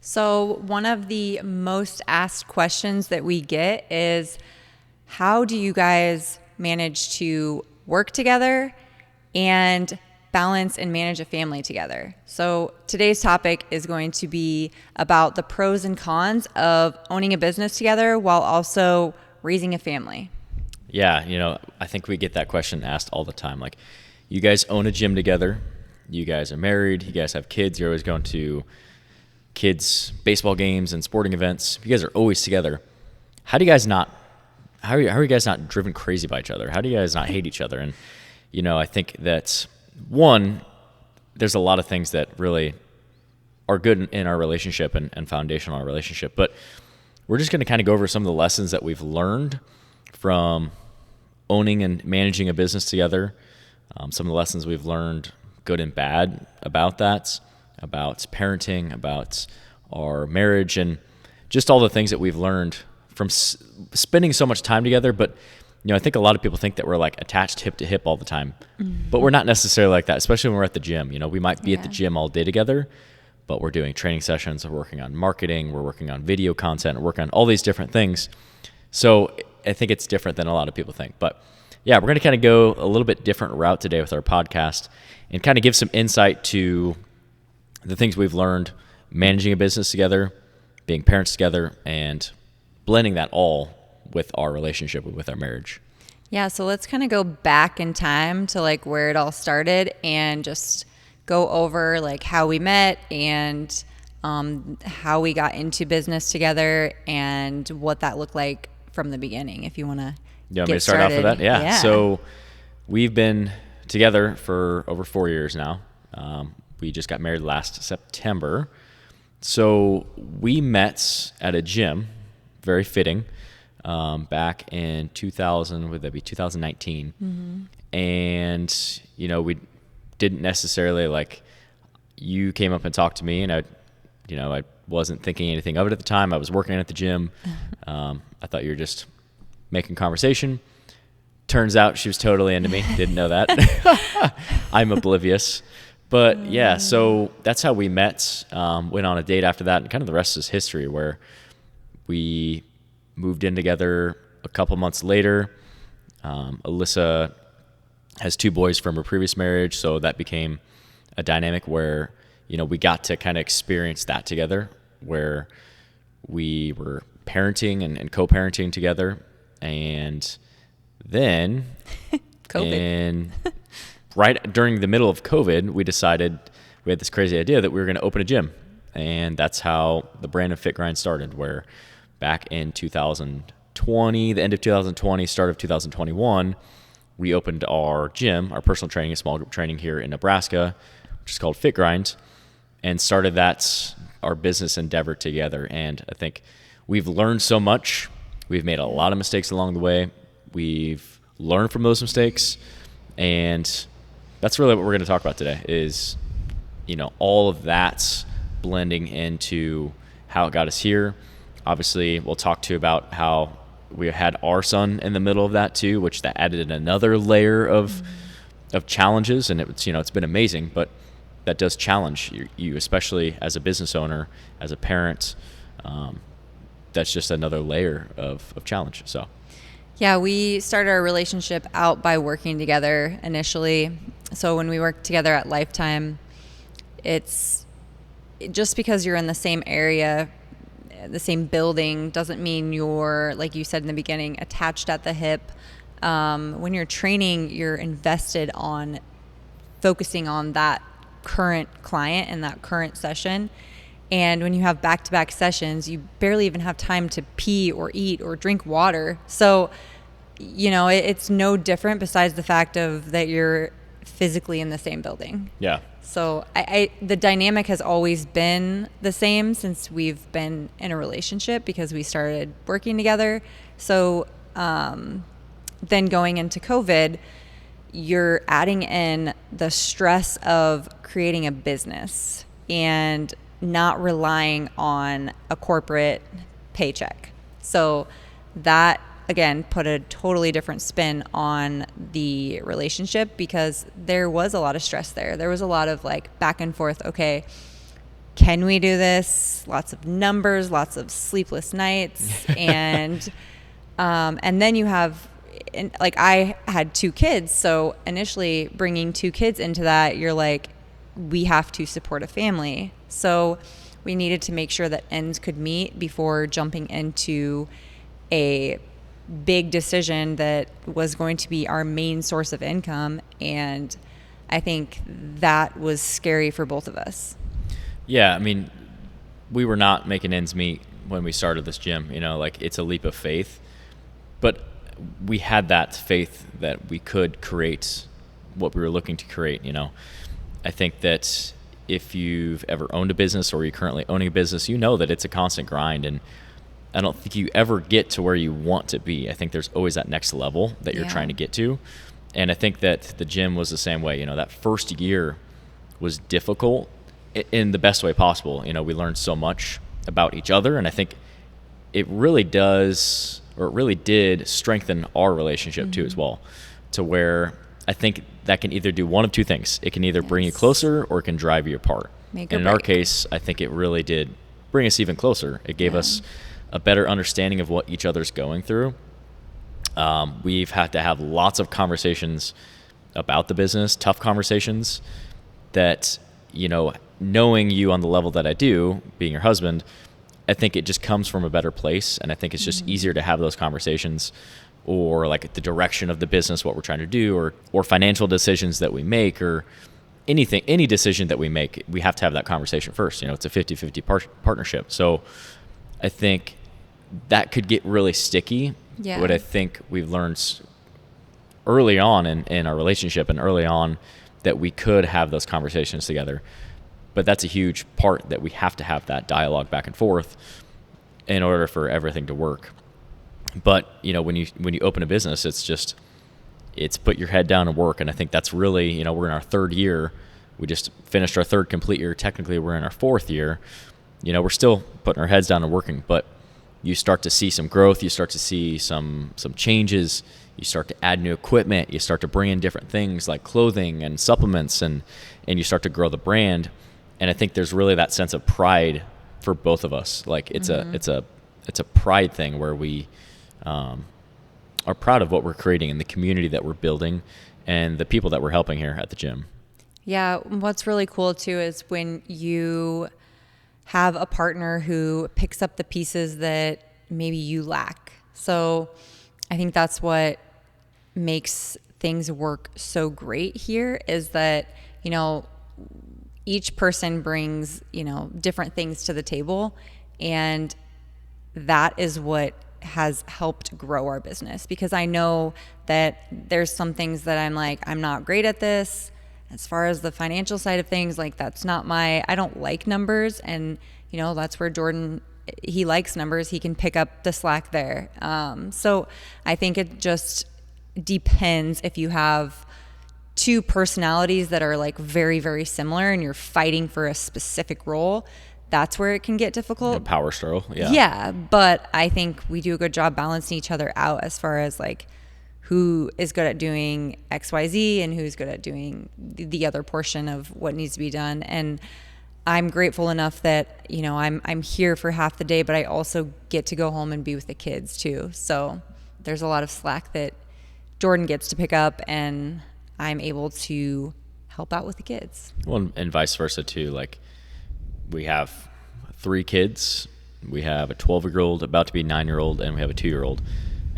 So one of the most asked questions that we get is, how do you guys manage to work together and balance and manage a family together? So today's topic is going to be about the pros and cons of owning a business together while also raising a family. Yeah, I think we get that question asked all the time. Like, you guys own a gym together. You guys are married. You guys have kids. You're always going to kids' baseball games and sporting events. You guys are always together. How are you guys not driven crazy by each other? How do you guys not hate each other? And, I think that, one, there's a lot of things that really are good in our relationship and foundational in our relationship. But we're just going to kind of go over some of the lessons that we've learned from owning and managing a business together. Some of the lessons we've learned, good and bad, about that, about parenting, about our marriage, and just all the things that we've learned from spending so much time together. But, I think a lot of people think that we're like attached hip to hip all the time, but we're not necessarily like that, especially when we're at the gym. We might be at the gym all day together, but we're doing training sessions, we're working on marketing, we're working on video content, we're working on all these different things. So I think it's different than a lot of people think. But yeah, we're going to kind of go a little bit different route today with our podcast and kind of give some insight to the things we've learned managing a business together, being parents together, and blending that all with our relationship, with our marriage. Yeah, so let's kind of go back in time to like where it all started and just go over like how we met and how we got into business together and what that looked like from the beginning, if you want to You want me to start off with that? Yeah. So we've been together for over 4 years now. We just got married last September. So we met at a gym, very fitting, back in 2019. Mm-hmm. And, we didn't necessarily you came up and talked to me, and I wasn't thinking anything of it at the time. I was working at the gym. I thought you were just making conversation. Turns out she was totally into me. Didn't know that. I'm oblivious. But yeah, so that's how we met. Went on a date after that, and kind of the rest is history, where we moved in together a couple months later. Alyssa has 2 boys from her previous marriage, so that became a dynamic where, we got to kind of experience that together, where we were parenting and co-parenting together. And then right during the middle of COVID, we decided, we had this crazy idea that we were going to open a gym. And that's how the brand of Fit Grind started, where back in 2020, the end of 2020, start of 2021, we opened our gym, our personal training, a small group training here in Nebraska, which is called Fit Grind, and started our business endeavor together. And I think we've learned so much. We've made a lot of mistakes along the way. We've learned from those mistakes. And that's really what we're going to talk about today is, all of that blending into how it got us here. Obviously, we'll talk to you about how we had our son in the middle of that too, which that added another layer of challenges. And it's been amazing, but that does challenge you, especially as a business owner, as a parent. That's just another layer of challenge. So, yeah, we started our relationship out by working together initially. So when we worked together at Lifetime, it's just because you're in the same area, the same building, doesn't mean you're, like you said in the beginning, attached at the hip. When you're training, you're invested on focusing on that current client and that current session. And when you have back-to-back sessions, you barely even have time to pee or eat or drink water. So, it's no different besides the fact of that you're physically in the same building. Yeah. So the dynamic has always been the same since we've been in a relationship because we started working together. So then going into COVID, you're adding in the stress of creating a business and not relying on a corporate paycheck. So that, again, put a totally different spin on the relationship because there was a lot of stress there. There was a lot of back and forth. Okay, can we do this? Lots of numbers, lots of sleepless nights. And then you have, like, I had 2 kids. So initially bringing 2 kids into that, you're like, we have to support a family. So we needed to make sure that ends could meet before jumping into a big decision that was going to be our main source of income. And I think that was scary for both of us. Yeah, I mean, we were not making ends meet when we started this gym. Like, it's a leap of faith. But we had that faith that we could create what we were looking to create. I think that if you've ever owned a business or you're currently owning a business, that it's a constant grind. And I don't think you ever get to where you want to be. I think there's always that next level that you're trying to get to. And I think that the gym was the same way. That first year was difficult in the best way possible. We learned so much about each other. And I think it really does, or it really did strengthen our relationship too as well, to where I think that can either do one of 2 things. It can either bring you closer or it can drive you apart. And in our case, I think it really did bring us even closer. It gave us a better understanding of what each other's going through. We've had to have lots of conversations about the business, tough conversations that, knowing you on the level that I do, being your husband, I think it just comes from a better place. And I think it's just easier to have those conversations, or like the direction of the business, what we're trying to do, or financial decisions that we make, or any decision that we make, we have to have that conversation first. It's a 50-50 partnership. So I think that could get really sticky. Yeah. What I think we've learned early on in our relationship, and early on, that we could have those conversations together. But that's a huge part, that we have to have that dialogue back and forth in order for everything to work. But when you open a business, it's put your head down and work. And I think that's really, we're in our 3rd year. We just finished our 3rd complete year. Technically, we're in our 4th year. We're still putting our heads down and working, but you start to see some growth. You start to see some changes. You start to add new equipment. You start to bring in different things like clothing and supplements, and you start to grow the brand. And I think there's really that sense of pride for both of us. Like, it's a pride thing where we are proud of what we're creating and the community that we're building and the people that we're helping here at the gym. Yeah. What's really cool too is when you have a partner who picks up the pieces that maybe you lack. So I think that's what makes things work so great here, is that, each person brings, different things to the table. And that is what has helped grow our business, because I know that there's some things that I'm like, I'm not great at this. As far as the financial side of things, like, that's not I don't like numbers. And, that's where Jordan, he likes numbers. He can pick up the slack there. So I think it just depends. If you have 2 personalities that are like very, very similar and you're fighting for a specific role, that's where it can get difficult. A power struggle. Yeah. Yeah. But I think we do a good job balancing each other out as far as like who is good at doing XYZ and who's good at doing the other portion of what needs to be done. And I'm grateful enough that, I'm here for half the day, but I also get to go home and be with the kids too. So there's a lot of slack that Jordan gets to pick up, and I'm able to help out with the kids. Well, and vice versa too. Like, we have 3 kids. We have a 12-year-old, about to be 9-year-old, and we have a 2-year-old,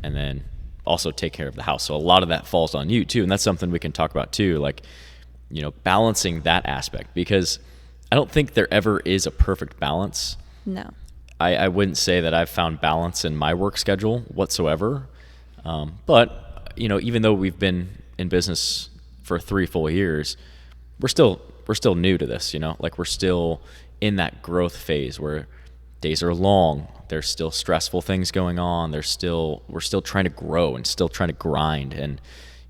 and then also take care of the house. So a lot of that falls on you too. And that's something we can talk about too. Like, balancing that aspect, because I don't think there ever is a perfect balance. No. I wouldn't say that I've found balance in my work schedule whatsoever. But, even though we've been in business for 3 full years, we're still new to this, like, we're still in that growth phase where days are long. There's still stressful things going on. We're still trying to grow and still trying to grind. And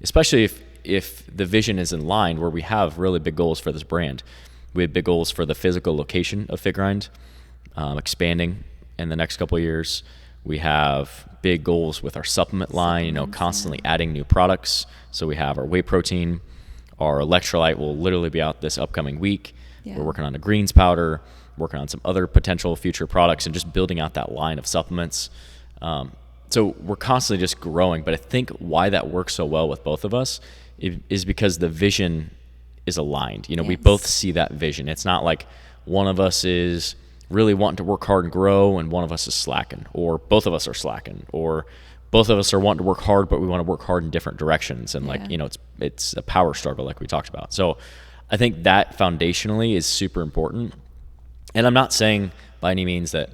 especially if the vision is in line, where we have really big goals for this brand. We have big goals for the physical location of Fit Grind, expanding in the next couple of years. We have big goals with our supplement line, constantly adding new products. So we have our whey protein, our electrolyte will literally be out this upcoming week. Yeah. We're working on a greens powder. working on some other potential future products, and just building out that line of supplements. So we're constantly just growing. But I think why that works so well with both of us is because the vision is aligned. You know, we both see that vision. It's not like one of us is really wanting to work hard and grow and one of us is slacking, or both of us are slacking, or both of us are wanting to work hard, but we want to work hard in different directions. And like, you know, it's a power struggle like we talked about. So I think that foundationally is super important. And I'm not saying by any means that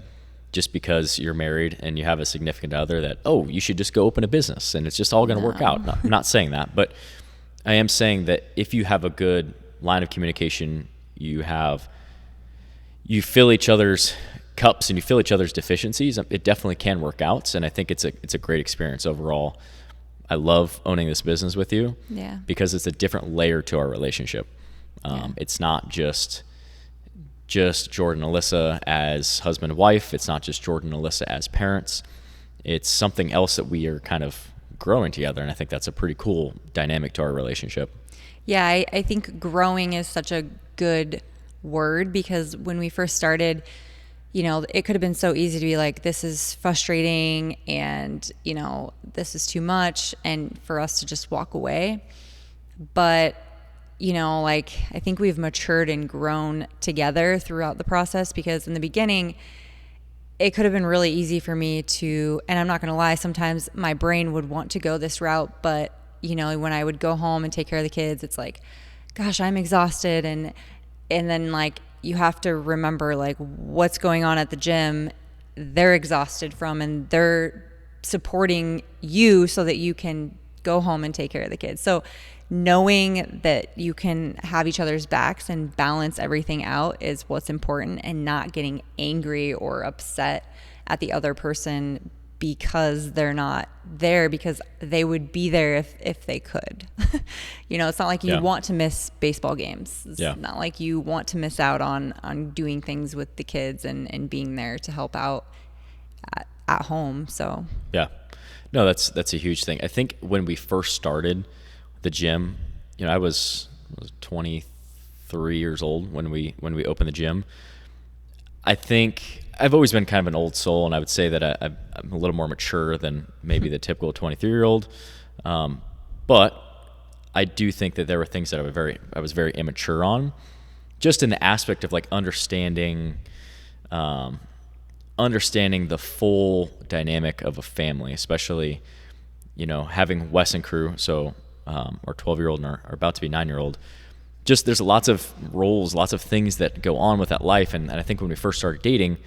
just because you're married and you have a significant other that, oh, you should just go open a business and it's just all going to work out. No, I'm not saying that, but I am saying that if you have a good line of communication, you fill each other's cups and you fill each other's deficiencies, it definitely can work out. And I think it's a great experience overall. I love owning this business with you because it's a different layer to our relationship. It's not just Jordan and Alyssa as husband and wife. It's not just Jordan and Alyssa as parents. It's something else that we are kind of growing together. And I think that's a pretty cool dynamic to our relationship. Yeah, I think growing is such a good word, because when we first started, you know, it could have been so easy to be like, this is frustrating and, you know, this is too much, and for us to just walk away. But, you know, like, I think we've matured and grown together throughout the process, because in the beginning, it could have been really easy for me to, and I'm not going to lie, sometimes my brain would want to go this route, but, you know, when I would go home and take care of the kids, it's like, gosh, I'm exhausted. And then like, you have to remember like what's going on at the gym, they're exhausted from, and they're supporting you so that you can go home and take care of the kids. So knowing that you can have each other's backs and balance everything out is what's important, and not getting angry or upset at the other person because they're not there, because they would be there if they could. You know, it's not like you want to miss baseball games. It's not like you want to miss out on doing things with the kids and being there to help out at home. So no, that's a huge thing. I think when we first started the gym, you know, I was 23 years old when we opened the gym. I think I've always been kind of an old soul, and I would say that I'm a little more mature than maybe the typical 23-year-old. But I do think that there were things that I was very immature on, just in the aspect of like understanding the full dynamic of a family, especially, you know, having Wes and crew. So our 12-year-old and our about to be 9-year-old. Just there's lots of roles, lots of things that go on with that life. And I think when we first started dating,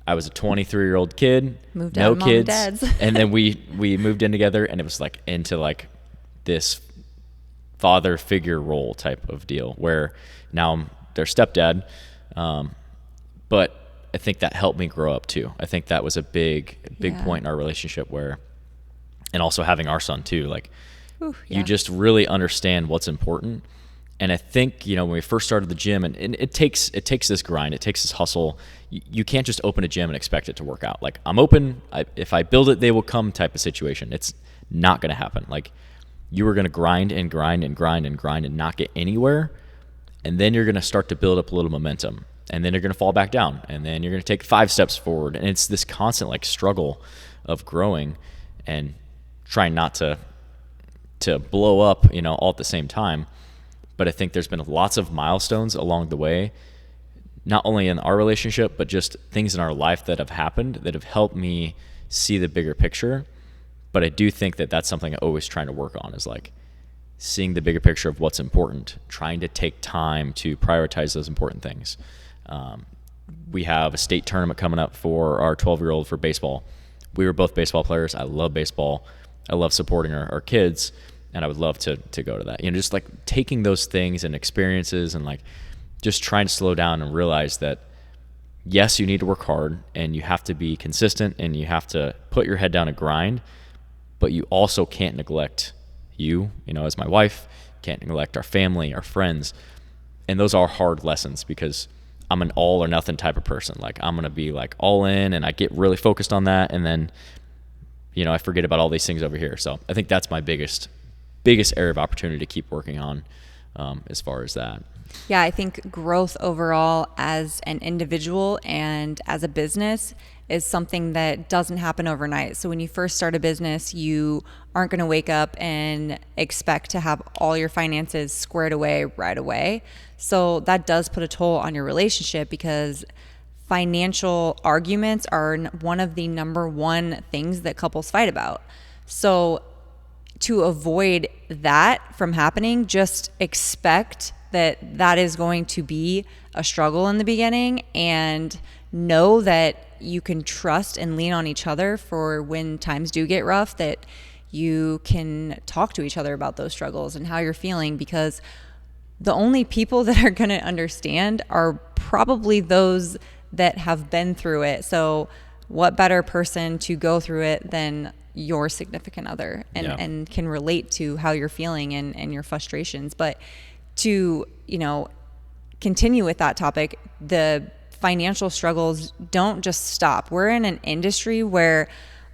I was a 23-year-old kid, moved no out kids, Mom and Dad's. and then we moved in together, and it was like into like this father figure role type of deal where now I'm their stepdad. But I think that helped me grow up too. I think that was a big point in our relationship where, and also having our son too, like you just really understand what's important. And I think, you know, when we first started the gym, and it takes this grind, it takes this hustle. You can't just open a gym and expect it to work out. Like, I'm open, if I build it, they will come type of situation. It's not going to happen. Like, you are going to grind and grind and grind and grind and not get anywhere. And then you're going to start to build up a little momentum. And then you're going to fall back down. And then you're going to take 5 steps forward. And it's this constant like struggle of growing and trying not to blow up, you know, all at the same time. But I think there's been lots of milestones along the way, not only in our relationship, but just things in our life that have happened that have helped me see the bigger picture. But I do think that that's something I'm always trying to work on, is like seeing the bigger picture of what's important, trying to take time to prioritize those important things. We have a state tournament coming up for our 12-year-old for baseball. We were both baseball players. I love baseball. I love supporting our kids. And I would love to go to that. You know, just like taking those things and experiences and like just trying to slow down and realize that, yes, you need to work hard and you have to be consistent and you have to put your head down and grind, but you also can't neglect you know, as my wife, can't neglect our family, our friends. And those are hard lessons because I'm an all or nothing type of person. Like, I'm going to be like all in and I get really focused on that. And then, you know, I forget about all these things over here. So I think that's my biggest area of opportunity to keep working on. as far as that. Yeah, I think growth overall as an individual and as a business is something that doesn't happen overnight. So when you first start a business, you aren't going to wake up and expect to have all your finances squared away right away. So that does put a toll on your relationship, because financial arguments are one of the number one things that couples fight about. So to avoid that from happening, just expect that is going to be a struggle in the beginning, and know that you can trust and lean on each other for when times do get rough, that you can talk to each other about those struggles and how you're feeling, because the only people that are going to understand are probably those that have been through it. So what better person to go through it than your significant other, and can relate to how you're feeling and your frustrations. But to, continue with that topic, the financial struggles don't just stop. We're in an industry where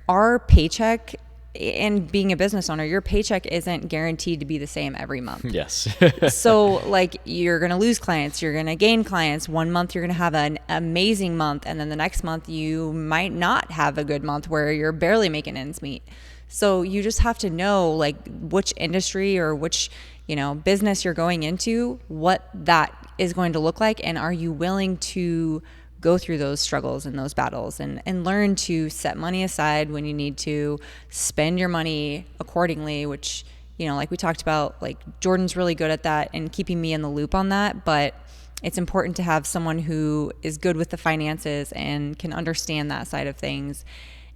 our paycheck, and being a business owner, your paycheck isn't guaranteed to be the same every month. Yes. So like, you're going to lose clients, you're going to gain clients. One month you're going to have an amazing month, and then the next month you might not have a good month where you're barely making ends meet. So you just have to know like which industry or which, business you're going into, what that is going to look like, and are you willing to go through those struggles and those battles, and learn to set money aside when you need to, spend your money accordingly, which, like we talked about, like Jordan's really good at that and keeping me in the loop on that. But it's important to have someone who is good with the finances and can understand that side of things.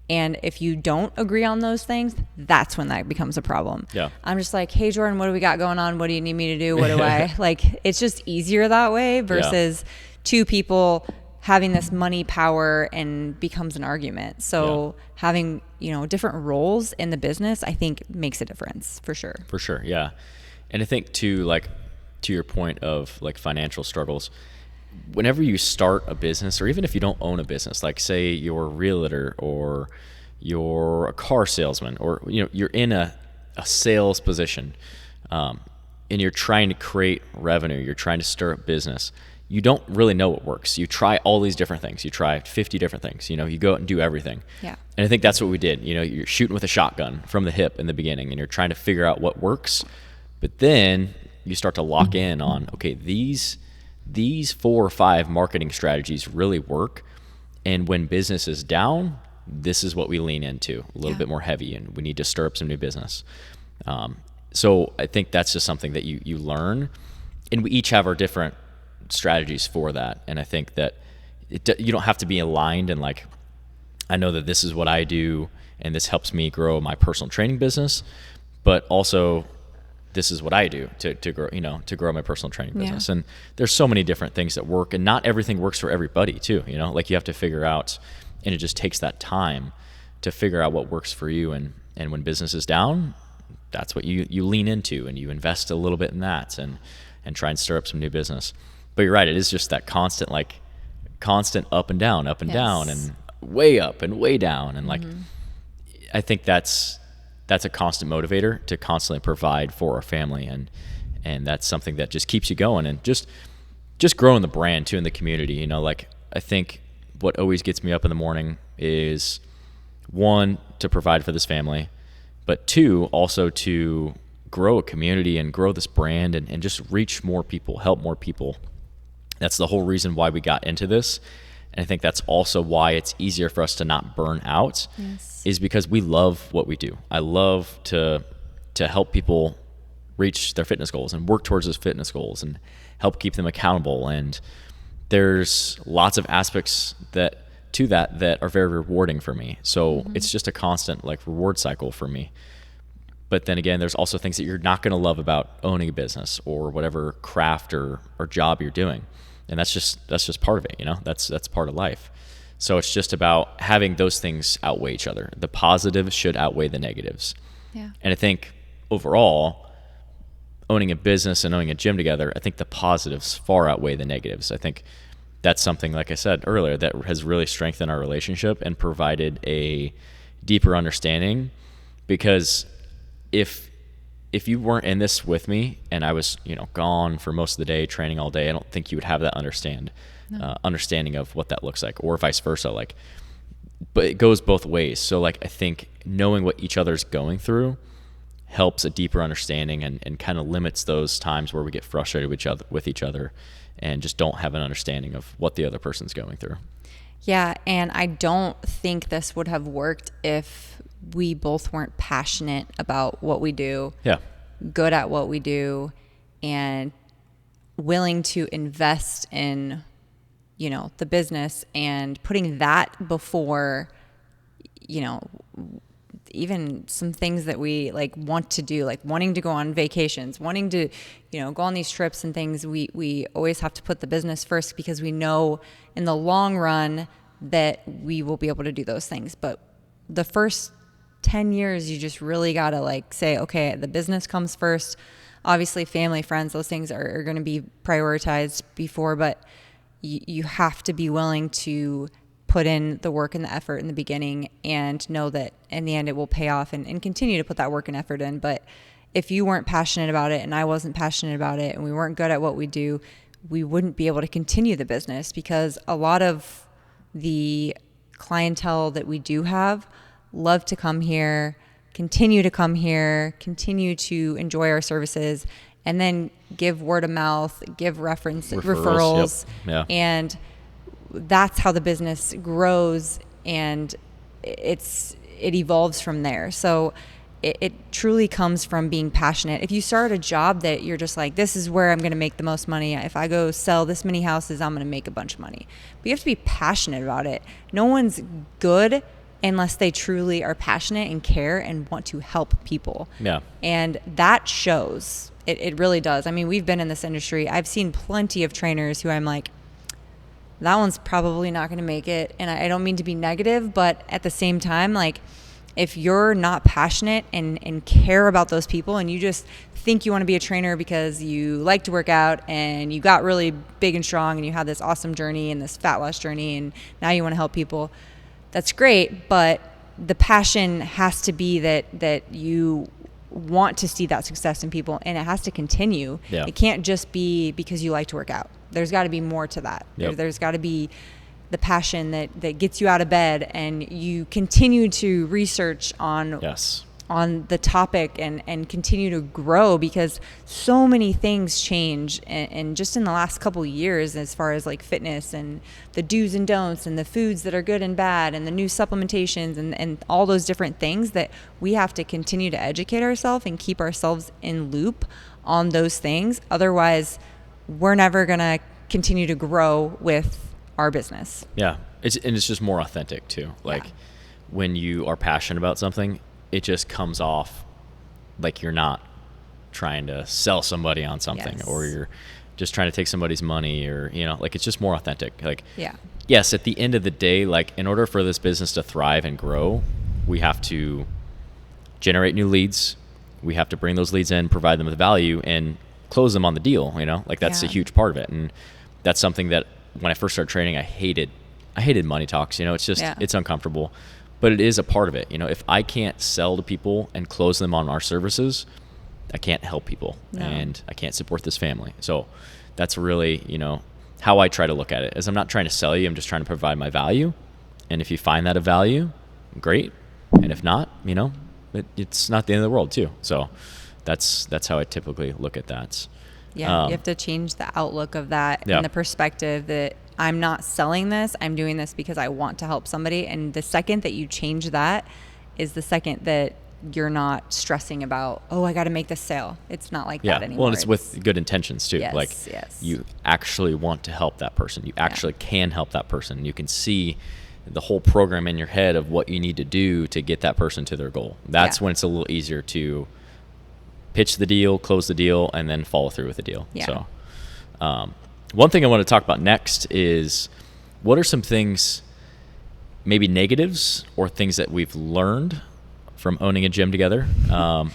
And if you don't agree on those things, that's when that becomes a problem. Yeah. I'm just like, hey, Jordan, what do we got going on? What do you need me to do? What do I like? It's just easier that way versus two people having this money power and becomes an argument. So having, different roles in the business, I think makes a difference for sure. For sure. Yeah. And I think to your point of like financial struggles, whenever you start a business, or even if you don't own a business, like say you're a realtor or you're a car salesman, or you're in a sales position, and you're trying to create revenue, you're trying to stir up business, you don't really know what works. You try all these different things. You try 50 different things. You go out and do everything. Yeah. And I think that's what we did. You're shooting with a shotgun from the hip in the beginning, and you're trying to figure out what works. But then you start to lock in on, okay, these 4 or 5 marketing strategies really work. And when business is down, this is what we lean into a little bit more heavy, and we need to stir up some new business. So I think that's just something that you learn, and we each have our different strategies for that. And I think that you don't have to be aligned and like, I know that this is what I do and this helps me grow my personal training business, but also this is what I do to grow, to grow my personal training business. And there's so many different things that work, and not everything works for everybody too, like you have to figure out, and it just takes that time to figure out what works for you. And when business is down, that's what you lean into, and you invest a little bit in that and try and stir up some new business. But you're right, it is just that constant up and down, and way up and way down. And like, I think that's a constant motivator to constantly provide for our family. And that's something that just keeps you going, and just growing the brand too in the community. Like I think what always gets me up in the morning is 1, to provide for this family, but 2, also to grow a community and grow this brand and just reach more people, help more people. That's the whole reason why we got into this. And I think that's also why it's easier for us to not burn out, is because we love what we do. I love to help people reach their fitness goals and work towards those fitness goals and help keep them accountable. And there's lots of aspects that are very rewarding for me. So it's just a constant like reward cycle for me. But then again, there's also things that you're not going to love about owning a business or whatever craft or job you're doing. And that's just part of it, that's part of life. So it's just about having those things outweigh each other. The positives should outweigh the negatives. Yeah. And I think overall, owning a business and owning a gym together, I think the positives far outweigh the negatives. I think that's something, like I said earlier, that has really strengthened our relationship and provided a deeper understanding. Because if if you weren't in this with me and I was, gone for most of the day, training all day, I don't think you would have that understanding of what that looks like, or vice versa. Like, but it goes both ways. So like, I think knowing what each other's going through helps a deeper understanding and kind of limits those times where we get frustrated with each other and just don't have an understanding of what the other person's going through. Yeah, and I don't think this would have worked if we both weren't passionate about what we do, good at what we do, and willing to invest in, the business and putting that before, even some things that we like want to do, like wanting to go on vacations, wanting to, go on these trips and things. We always have to put the business first because we know in the long run that we will be able to do those things. But the first 10 years, you just really got to like say, okay, the business comes first. Obviously, family, friends, those things are going to be prioritized before, but you have to be willing to put in the work and the effort in the beginning and know that in the end it will pay off, and continue to put that work and effort in. But if you weren't passionate about it and I wasn't passionate about it and we weren't good at what we do, we wouldn't be able to continue the business, because a lot of the clientele that we do have love to come here, continue to enjoy our services, and then give word of mouth, give referrals. Yep. Yeah. And that's how the business grows, and it evolves from there. So it truly comes from being passionate. If you start a job that you're just like, this is where I'm going to make the most money. If I go sell this many houses, I'm going to make a bunch of money. But you have to be passionate about it. No one's good unless they truly are passionate and care and want to help people. Yeah. And that shows. It really does. I mean, we've been in this industry. I've seen plenty of trainers who I'm like, that one's probably not going to make it. And I don't mean to be negative, but at the same time, like, if you're not passionate and care about those people, and you just think you want to be a trainer because you like to work out and you got really big and strong and you had this awesome journey and this fat loss journey and now you want to help people, that's great. But the passion has to be that you want to see that success in people, and it has to continue. Yeah. It can't just be because you like to work out. There's got to be more to that. Yep. There's got to be the passion that gets you out of bed, and you continue to research on the topic and continue to grow, because so many things change and just in the last couple of years, as far as like fitness and the do's and don'ts and the foods that are good and bad and the new supplementations and all those different things, that we have to continue to educate ourselves and keep ourselves in loop on those things. Otherwise, we're never going to continue to grow with our business. Yeah. It's just more authentic too. Like when you are passionate about something, it just comes off like you're not trying to sell somebody on something, or you're just trying to take somebody's money, or, like, it's just more authentic. Like, yes, at the end of the day, like, in order for this business to thrive and grow, we have to generate new leads. We have to bring those leads in, provide them with value, and close them on the deal, like that's a huge part of it. And that's something that when I first started training, I hated money talks. It's just, it's uncomfortable, but it is a part of it. If I can't sell to people and close them on our services, I can't help people and I can't support this family. So that's really, how I try to look at it, is I'm not trying to sell you. I'm just trying to provide my value. And if you find that of value, great. And if not, it's not the end of the world too. So that's how I typically look at that. Yeah, you have to change the outlook of that and the perspective that I'm not selling this, I'm doing this because I want to help somebody. And the second that you change that is the second that you're not stressing about, I got to make this sale. It's not like that anymore. Well, and it's with good intentions too. Yes, you actually want to help that person. You actually can help that person. You can see the whole program in your head of what you need to do to get that person to their goal. That's when it's a little easier to pitch the deal, close the deal, and then follow through with the deal. So one thing I want to talk about next is, what are some things, maybe negatives or things that we've learned from owning a gym together? Can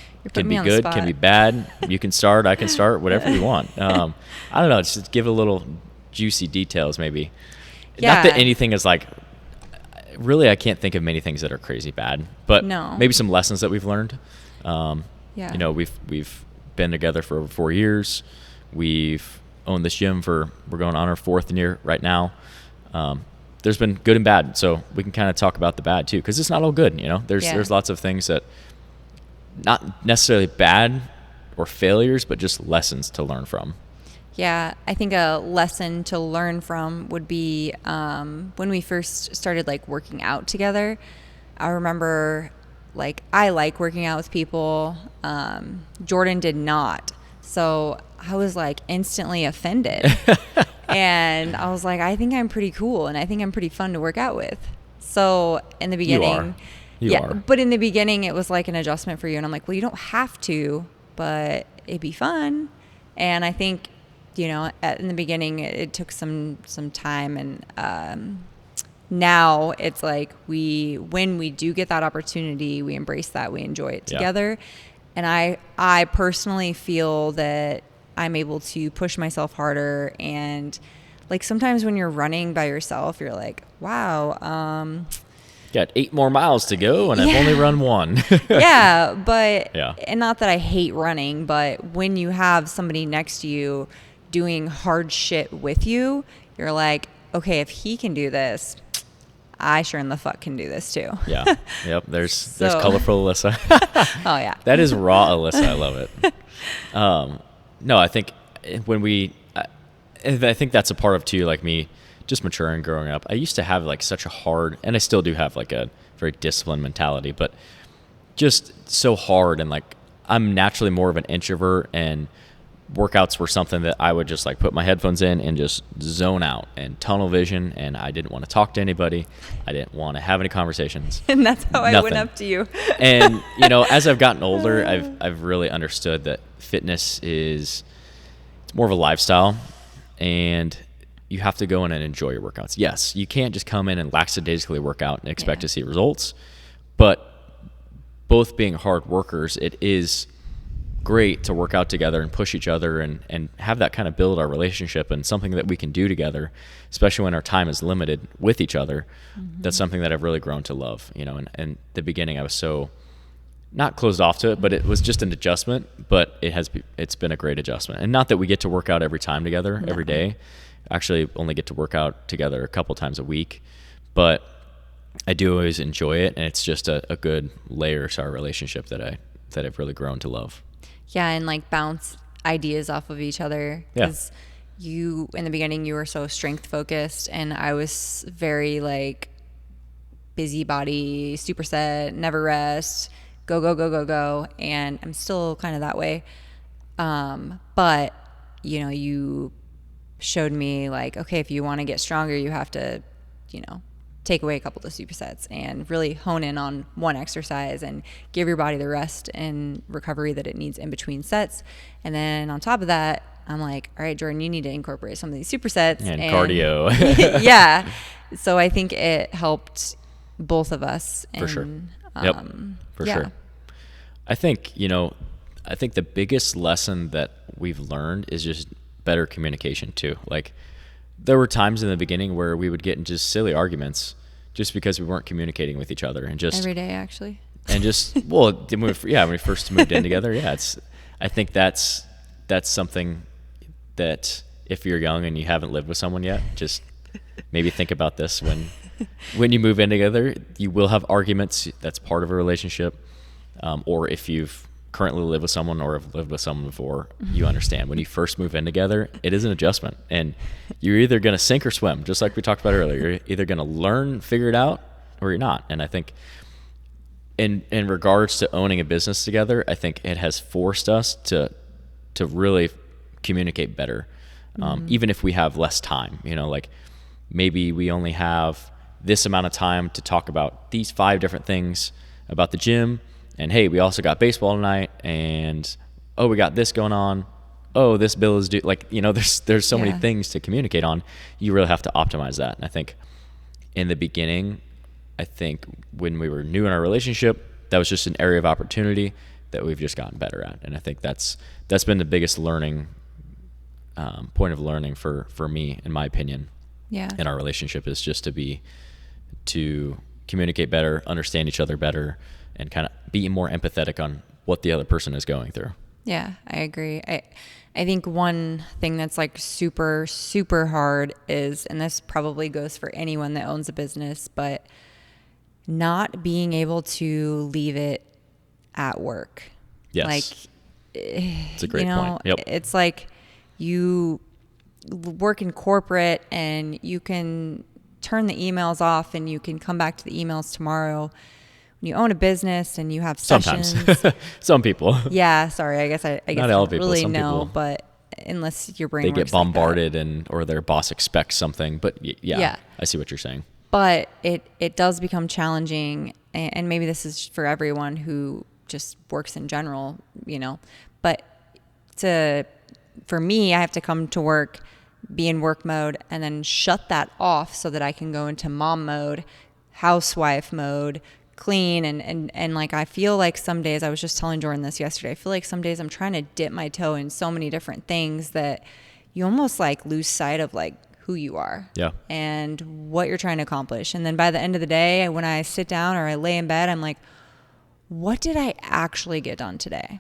be good, can be bad. You can start, I can start, whatever you want. I don't know, just give a little juicy details maybe. Not that anything is like, really I can't think of many things that are crazy bad, but maybe some lessons that we've learned. Yeah. You know, we've been together for over 4 years. We've owned this gym we're going on our 4th year right now. There's been good and bad, so we can kind of talk about the bad too, because it's not all good. You know, there's lots of things that not necessarily bad or failures, but just lessons to learn from. Yeah, I think a lesson to learn from would be when we first started like working out together. I remember like I like working out with people. Jordan did not. So I was like instantly offended. And I was like, I think I'm pretty cool and I think I'm pretty fun to work out with. So in the beginning, You are. but in the beginning it was like an adjustment for you. And I'm like, well, you don't have to, but it'd be fun. And I think, you know, in the beginning it took some time, and now it's like when we do get that opportunity, we embrace that, we enjoy it together. And I personally feel that I'm able to push myself harder. And like sometimes when you're running by yourself, you're like, wow, Got 8 more miles to go, and I've only run 1. yeah, but Yeah. and not that I hate running, but when you have somebody next to you doing hard shit with you, you're like, okay, if he can do this, I sure in the fuck can do this too. Yeah. Yep. There's colorful Alyssa. Oh yeah. That is raw Alyssa. I love it. No, I think I think that's a part of too, like me just maturing, growing up. I used to have like such a hard, and I still do have like a very disciplined mentality, but just so hard. And like, I'm naturally more of an introvert, and workouts were something that I would just like put my headphones in and just zone out and tunnel vision. And I didn't want to talk to anybody. I didn't want to have any conversations. And that's how I went Nothing. up to you. And, you know, as I've gotten older, I've really understood that fitness it's more of a lifestyle, and you have to go in and enjoy your workouts. Yes, you can't just come in and lackadaisically work out and expect to see results, but both being hard workers, it is great to work out together and push each other and have that kind of build our relationship, and something that we can do together, especially when our time is limited with each other. Mm-hmm. That's something that I've really grown to love, you know. And the beginning I was so not closed off to it, but it was just an adjustment, but it's been a great adjustment. And not that we get to work out every time together, every day. Actually only get to work out together a couple times a week, but I do always enjoy it, and it's just a good layer to our relationship that I've really grown to love. Yeah, and like bounce ideas off of each other, because you in the beginning you were so strength focused, and I was very like busybody, superset, never rest, go, and I'm still kind of that way. But you know, you showed me like, okay, if you want to get stronger, you have to, you know, take away a couple of supersets and really hone in on one exercise and give your body the rest and recovery that it needs in between sets. And then on top of that, I'm like, all right, Jordan, you need to incorporate some of these supersets and cardio. Yeah. So I think it helped both of us. For sure. Yep. For sure. I think, you know, the biggest lesson that we've learned is just better communication too. Like, there were times in the beginning where we would get into just silly arguments just because we weren't communicating with each other, and just every day actually. And just when we first moved in together, I think that's something that if you're young and you haven't lived with someone yet, just maybe think about this when you move in together. You will have arguments. That's part of a relationship. Or if you've currently live with someone or have lived with someone before, you understand when you first move in together, it is an adjustment, and you're either going to sink or swim, just like we talked about earlier. You're either going to learn, figure it out, or you're not. And I think in regards to owning a business together, I think it has forced us to really communicate better. Even if we have less time, you know, like maybe we only have this amount of time to talk about these 5 different things about the gym. And hey, we also got baseball tonight, and oh, we got this going on. Oh, this bill is due. Like, you know, there's so many things to communicate on. You really have to optimize that. And I think in the beginning, when we were new in our relationship, that was just an area of opportunity that we've just gotten better at. And I think that's been the biggest learning point of learning for me, in my opinion. Yeah. In our relationship is just to communicate better, understand each other better, and kind of be more empathetic on what the other person is going through. Yeah, I agree. I think one thing that's like super, super hard is, and this probably goes for anyone that owns a business, but not being able to leave it at work. Yes. Like, It's a great point. Yep. It's like you work in corporate and you can turn the emails off and you can come back to the emails tomorrow. When you own a business and you have sessions. Sometimes. Some people. Yeah, sorry. I guess Not I all don't people. really Some know, people, but unless your brain they works get like that. bombarded or their boss expects something. But yeah, I see what you're saying. But it does become challenging, and maybe this is for everyone who just works in general, but for me, I have to come to work, be in work mode, and then shut that off so that I can go into mom mode, housewife mode, clean, and like I feel like some days, I was just telling Jordan this yesterday, I feel like some days I'm trying to dip my toe in so many different things that you almost like lose sight of like who you are and what you're trying to accomplish. And then by the end of the day, when I sit down or I lay in bed, I'm like, what did I actually get done today?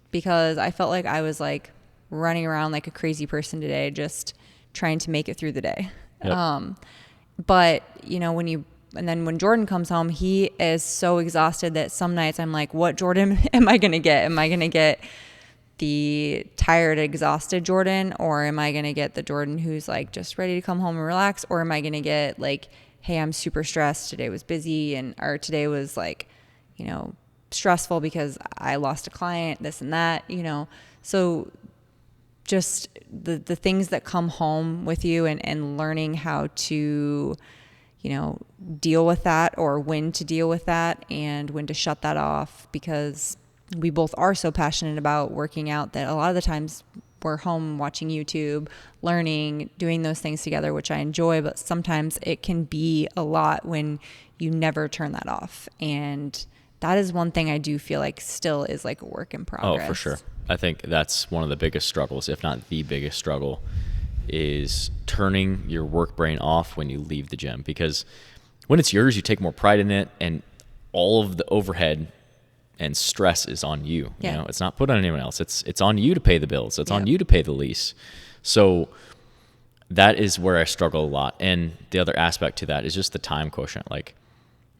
Because I felt like I was like running around like a crazy person today, just trying to make it through the day. Yep. But when Jordan comes home, he is so exhausted that some nights I'm like, what Jordan am I going to get? Am I going to get the tired, exhausted Jordan, or am I going to get the Jordan who's like just ready to come home and relax? Or am I going to get like, hey, I'm super stressed. Today was busy or today was like, stressful because I lost a client, this and that, So just the things that come home with you and learning how to, deal with that, or when to deal with that and when to shut that off, because we both are so passionate about working out that a lot of the times we're home watching YouTube, learning, doing those things together, which I enjoy, but sometimes it can be a lot when you never turn that off. And that is one thing I do feel like still is like a work in progress. Oh, for sure. I think that's one of the biggest struggles, if not the biggest struggle, is turning your work brain off when you leave the gym. Because when it's yours, you take more pride in it, and all of the overhead and stress is on you. Yeah. It's not put on anyone else. It's on you to pay the bills. It's on you to pay the lease. So that is where I struggle a lot. And the other aspect to that is just the time quotient. Like,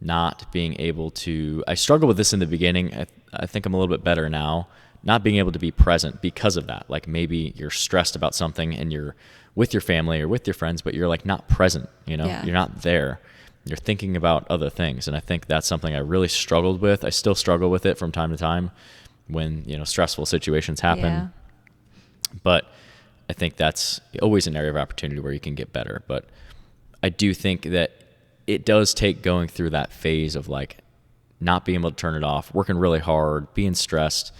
not being able to, I struggled with this in the beginning. I think I'm a little bit better now, not being able to be present because of that. Like, maybe you're stressed about something and you're with your family or with your friends, but you're like not present, you're not there. You're thinking about other things. And I think that's something I really struggled with. I still struggle with it from time to time when, stressful situations happen. Yeah. But I think that's always an area of opportunity where you can get better. But I do think that it does take going through that phase of like not being able to turn it off, working really hard, being stressed,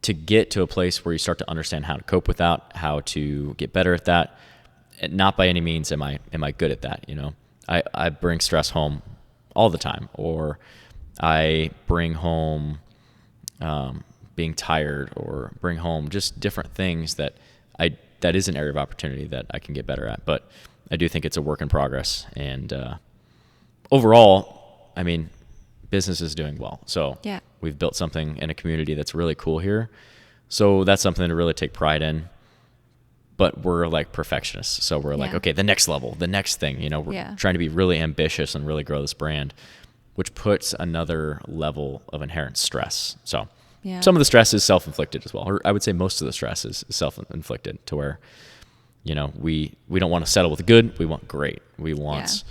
to get to a place where you start to understand how to cope with that, how to get better at that. And not by any means am I good at that. I bring stress home all the time, or I bring home being tired, or bring home just different things that is an area of opportunity that I can get better at. But I do think it's a work in progress. And overall, I mean, business is doing well. So we've built something in a community that's really cool here. So that's something to really take pride in. But we're like perfectionists. So we're like, okay, the next level, the next thing, we're trying to be really ambitious and really grow this brand, which puts another level of inherent stress. So some of the stress is self-inflicted as well. Or I would say most of the stress is self-inflicted, to where, we don't want to settle with good. We want great. We want,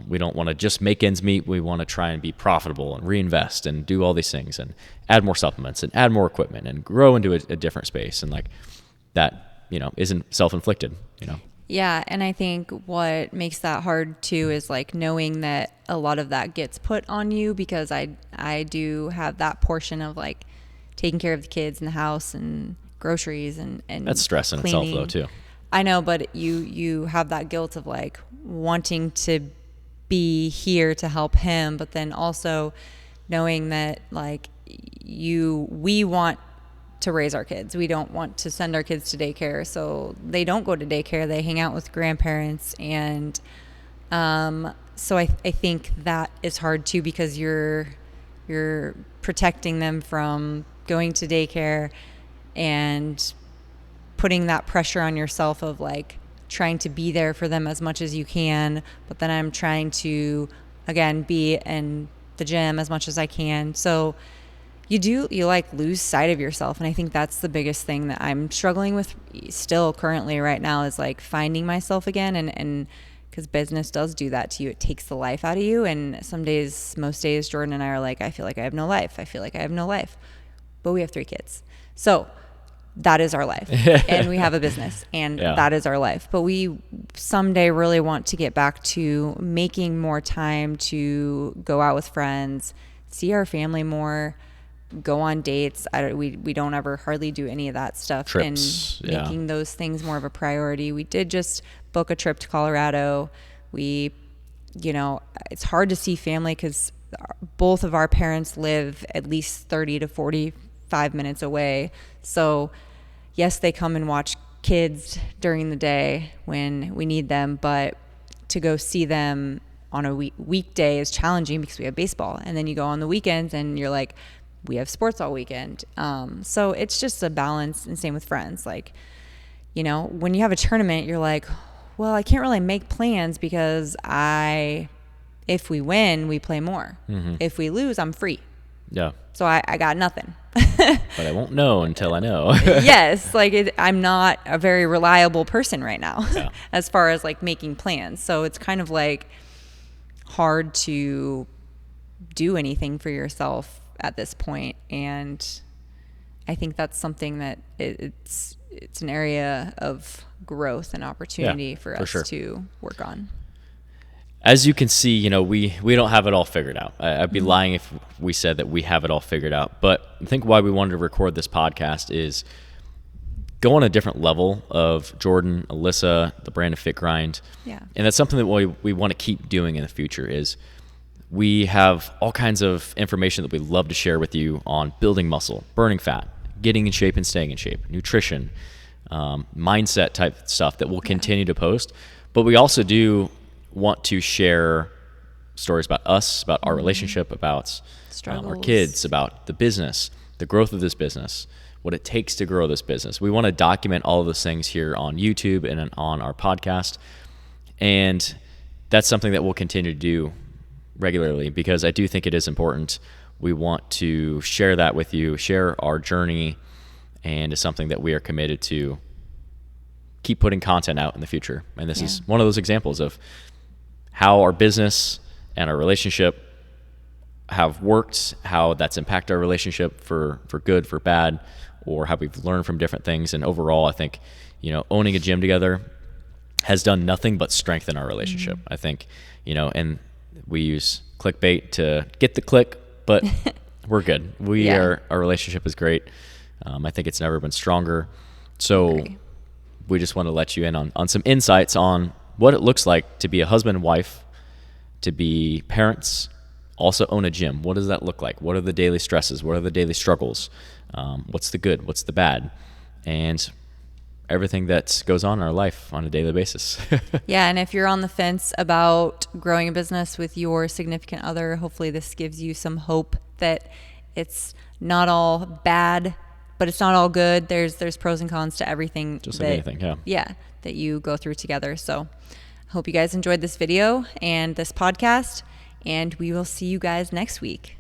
we don't want to just make ends meet. We want to try and be profitable and reinvest and do all these things and add more supplements and add more equipment and grow into a different space. And like that, isn't self-inflicted, Yeah. And I think what makes that hard too is like knowing that a lot of that gets put on you, because I do have that portion of like taking care of the kids in the house and groceries and that's stress in cleaning. itself though too. I know, but you have that guilt of like wanting to be here to help him, but then also knowing that like we want to raise our kids. We don't want to send our kids to daycare, so they don't go to daycare. They hang out with grandparents, and so I think that is hard too, because you're You're protecting them from going to daycare and putting that pressure on yourself of like trying to be there for them as much as you can. But then I'm trying to, again, be in the gym as much as I can. So you like lose sight of yourself. And I think that's the biggest thing that I'm struggling with still currently right now is like finding myself again. And because business does do that to you, it takes the life out of you. And some days, most days, Jordan and I are like, I feel like I have no life. I feel like I have no life. But we have 3 kids. So that is our life. And we have a business and that is our life. But we someday really want to get back to making more time to go out with friends, see our family more, go on dates. We don't ever hardly do any of that stuff. Trips, and making those things more of a priority. We did just book a trip to Colorado. We, it's hard to see family because both of our parents live at least 30 to 45 minutes away. So yes, they come and watch kids during the day when we need them, but to go see them on a weekday is challenging because we have baseball. And then you go on the weekends and you're like, we have sports all weekend. So it's just a balance, and same with friends. Like, when you have a tournament, you're like, well, I can't really make plans because if we win, we play more. Mm-hmm. If we lose, I'm free. Yeah. So I got nothing. But I won't know until I know. Yes. Like I'm not a very reliable person right now as far as like making plans. So it's kind of like hard to do anything for yourself at this point. And I think that's something that it's an area of growth and opportunity for us to work on. As you can see, we don't have it all figured out. I'd be lying if we said that we have it all figured out. But I think why we wanted to record this podcast is go on a different level of Jordan, Alyssa, the Brand of Fit Grind. Yeah. And that's something that we want to keep doing in the future is we have all kinds of information that we love to share with you on building muscle, burning fat, getting in shape and staying in shape, nutrition, mindset type stuff that we'll continue to post. But we also do want to share stories about us, about our relationship, about our kids, about the business, the growth of this business, what it takes to grow this business. We want to document all of those things here on YouTube and on our podcast. And that's something that we'll continue to do regularly because I do think it is important. We want to share that with you, share our journey, and it's something that we are committed to keep putting content out in the future. And this is one of those examples of how our business and our relationship have worked, how that's impacted our relationship for good, for bad, or how we've learned from different things. And overall, I think, owning a gym together has done nothing but strengthen our relationship. I think, and we use clickbait to get the click, but we're good. Our relationship is great. I think it's never been stronger. So we just want to let you in on some insights on what it looks like to be a husband and wife, to be parents, also own a gym. What does that look like? What are the daily stresses? What are the daily struggles? What's the good? What's the bad? And everything that goes on in our life on a daily basis. Yeah, and if you're on the fence about growing a business with your significant other, hopefully this gives you some hope that it's not all bad, but it's not all good. There's pros and cons to everything. Just like anything, yeah, that you go through together. So I hope you guys enjoyed this video and this podcast, and we will see you guys next week.